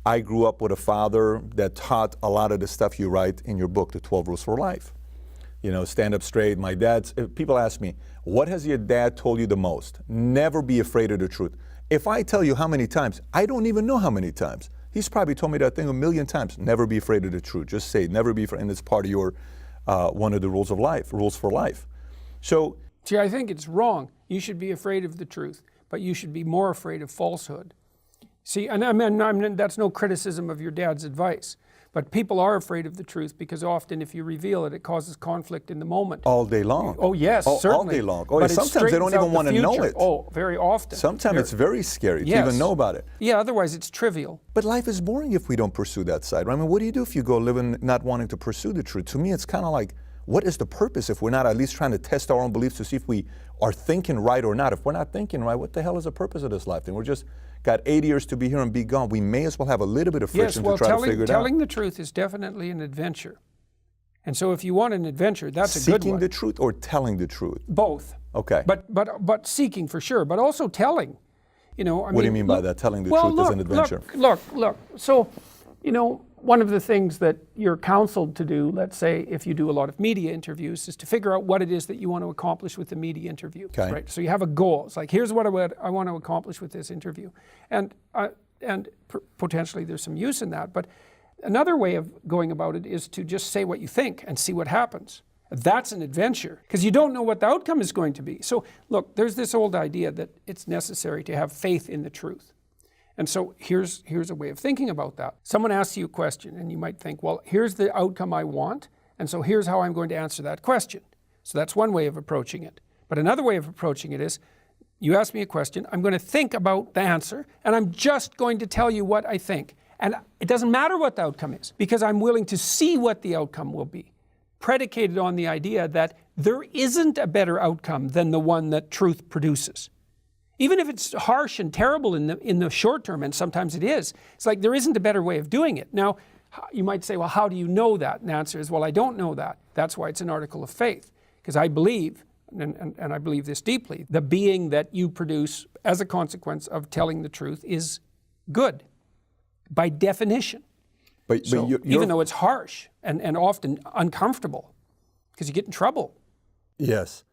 I grew up with a father that taught a lot of the stuff you write in your book, The 12 Rules for Life. You know, stand up straight. My dad's, people ask me, what has your dad told you the most? Never be afraid of the truth. If I tell you how many times, I don't even know how many times. He's probably told me that thing a million times. Never be afraid of the truth. Just say it. Never be afraid. And it's part of your, one of the rules of life, rules for life. So, see, I think it's wrong. You should be afraid of the truth, but you should be more afraid of falsehood. See, and I mean, that's no criticism of your dad's advice, but people are afraid of the truth because often if you reveal it, it causes conflict in the moment. All day long. Oh, yes, certainly. All day long. Oh, sometimes they don't even want to know it. Oh, very often. Sometimes it's very scary to even know about it. Yeah, otherwise it's trivial. But life is boring if we don't pursue that side. I mean, what do you do if you go living not wanting to pursue the truth? To me, it's kind of like, what is the purpose if we're not at least trying to test our own beliefs to see if we are thinking right or not? If we're not thinking right, what the hell is the purpose of this life? And we're just got 80 years to be here and be gone. We may as well have a little bit of friction to try to figure it out. Telling the truth is definitely an adventure. And so if you want an adventure, that's a good one. Seeking the truth or telling the truth? Both. Okay. But seeking for sure, but also telling. You know, what do you mean by that? Telling the truth is an adventure? Look. So, you know, one of the things that you're counseled to do, let's say if you do a lot of media interviews, is to figure out what it is that you want to accomplish with the media interview. Okay. Right? So you have a goal. It's like, here's what I want to accomplish with this interview. And potentially there's some use in that. But another way of going about it is to just say what you think and see what happens. That's an adventure because you don't know what the outcome is going to be. So look, there's this old idea that it's necessary to have faith in the truth. And so here's a way of thinking about that. Someone asks you a question and you might think, well, here's the outcome I want, and so here's how I'm going to answer that question. So that's one way of approaching it. But another way of approaching it is, you ask me a question, I'm going to think about the answer, and I'm just going to tell you what I think. And it doesn't matter what the outcome is, because I'm willing to see what the outcome will be, predicated on the idea that there isn't a better outcome than the one that truth produces. Even if it's harsh and terrible in the short term, and sometimes it is, it's like there isn't a better way of doing it. Now, you might say, well, how do you know that? And the answer is, well, I don't know that. That's why it's an article of faith, because I believe, and I believe this deeply, the being that you produce as a consequence of telling the truth is good, by definition. But even though it's harsh and often uncomfortable, because you get in trouble. Yes.